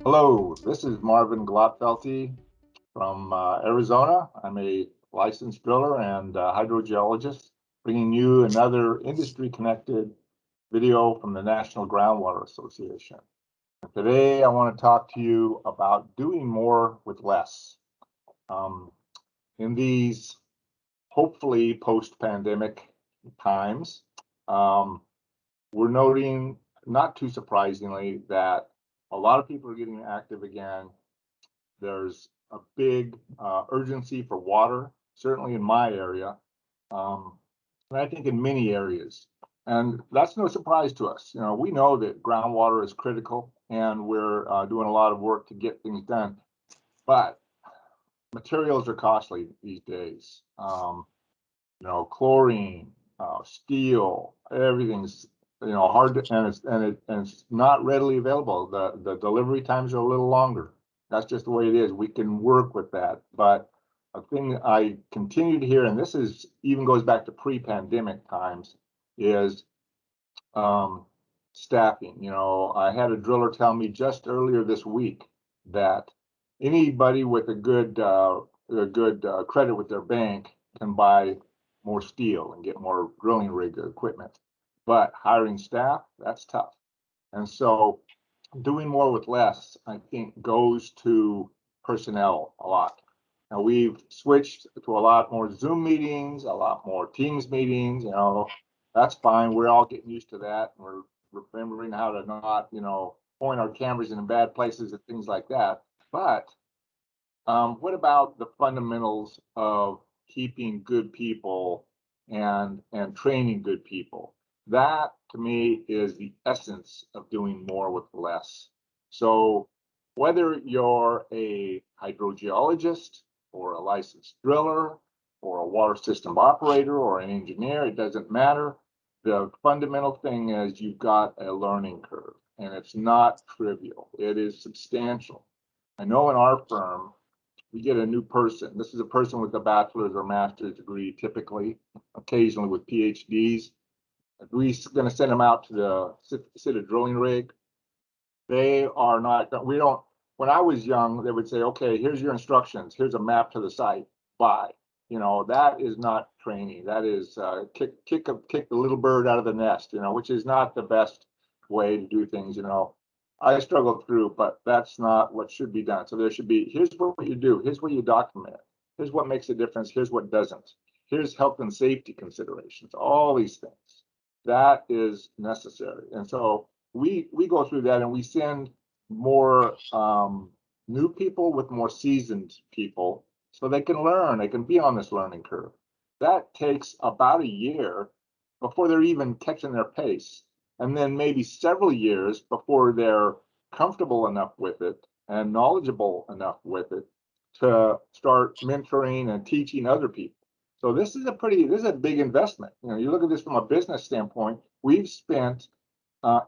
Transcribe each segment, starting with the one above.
Hello, this is Marvin Glotfelty from Arizona. I'm a licensed driller and hydrogeologist, bringing you another industry-connected video from the National Groundwater Association. And today, I want to talk to you about doing more with less. Um, in these hopefully post-pandemic times, um, we're noting, not too surprisingly, that a lot of people are getting active again. There's a big urgency for water, certainly in my area, um, and I think in many areas. And that's no surprise to us. We know that groundwater is critical, and we're doing a lot of work to get things done. But materials are costly these days. Chlorine, steel, everything's hard to, and it's not readily available. The delivery times are a little longer. That's just the way it is. We can work with that, but a thing I continue to hear, and this is even goes back to pre-pandemic times, is um, staffing. I had a driller tell me just earlier this week that anybody with a good credit with their bank can buy more steel and get more drilling rig equipment, but hiring staff, that's tough. And so doing more with less, I think, goes to personnel a lot. Now we've switched to a lot more Zoom meetings, a lot more Teams meetings. That's fine. We're all getting used to that. We're remembering how to not, point our cameras in bad places and things like that. But what about the fundamentals of keeping good people and training good people? That to me is the essence of doing more with less. So whether you're a hydrogeologist or a licensed driller or a water system operator or an engineer, it doesn't matter. The fundamental thing is you've got a learning curve, and it's not trivial. It is substantial. I know in our firm, we get a new person. This is a person with a bachelor's or master's degree, typically, occasionally with PhDs. We're going to send them out to the sit a drilling rig. They are not, we don't, when I was young, they would say, okay, here's your instructions. Here's a map to the site. Bye. That is not training. That is kick the little bird out of the nest, which is not the best way to do things. I struggled through, but that's not what should be done. So there should be, here's what you do. Here's what you document. Here's what makes a difference. Here's what doesn't. Here's health and safety considerations, all these things. That is necessary. And so we go through that, and we send more new people with more seasoned people so they can learn, they can be on this learning curve. That takes about a year before they're even catching their pace, and then maybe several years before they're comfortable enough with it and knowledgeable enough with it to start mentoring and teaching other people. So this is a big investment. You look at this from a business standpoint. We've spent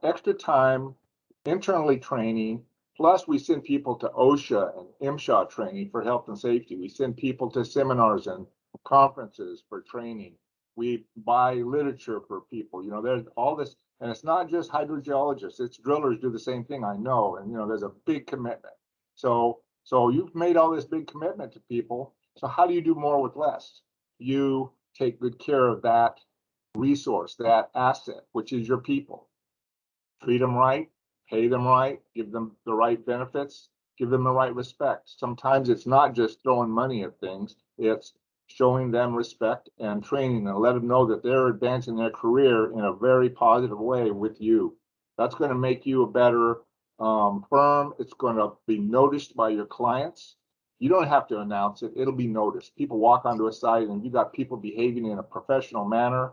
extra time internally training. Plus, we send people to OSHA and MSHA training for health and safety. We send people to seminars and conferences for training. We buy literature for people. There's all this, and it's not just hydrogeologists. It's drillers do the same thing. I know, and there's a big commitment. So you've made all this big commitment to people. So how do you do more with less? You take good care of that resource, that asset, which is your people. Treat them right, pay them right, give them the right benefits, give them the right respect. Sometimes it's not just throwing money at things, it's showing them respect and training and let them know that they're advancing their career in a very positive way with you. That's going to make you a better firm. It's going to be noticed by your clients. You don't have to announce it, it'll be noticed. People walk onto a site and you got people behaving in a professional manner,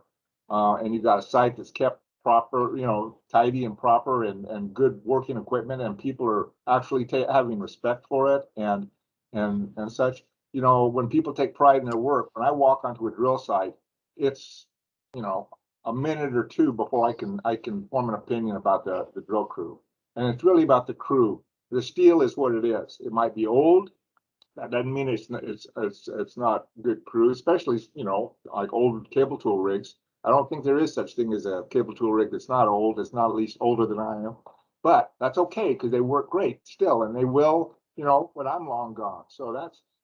and you got a site that's kept proper, tidy and proper and good working equipment, and people are actually having respect for it and such. When people take pride in their work, when I walk onto a drill site, it's, a minute or two before I can form an opinion about the drill crew. And it's really about the crew. The steel is what it is. It might be old. That doesn't mean it's not good crew, especially like old cable tool rigs. I don't think there is such thing as a cable tool rig that's not old. It's not at least older than I am. But that's okay because they work great still, and they will, when I'm long gone. So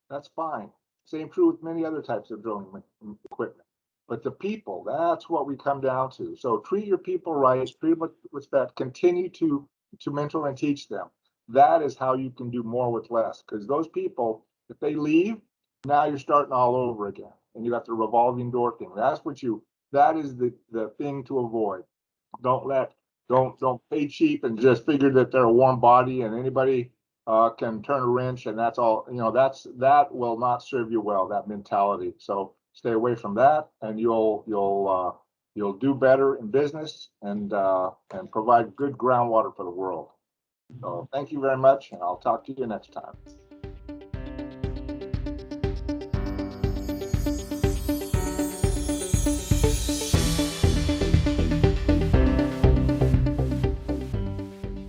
that's fine. Same true with many other types of drilling equipment. But the people, that's what we come down to. So treat your people right, treat them with respect, continue to mentor and teach them. That is how you can do more with less. Because those people, if they leave, now you're starting all over again. And you got the revolving door thing. That is the thing to avoid. Don't pay cheap and just figure that they're a warm body and anybody can turn a wrench and that's all. That will not serve you well, that mentality. So stay away from that, and you'll do better in business and provide good groundwater for the world. So thank you very much, and I'll talk to you next time.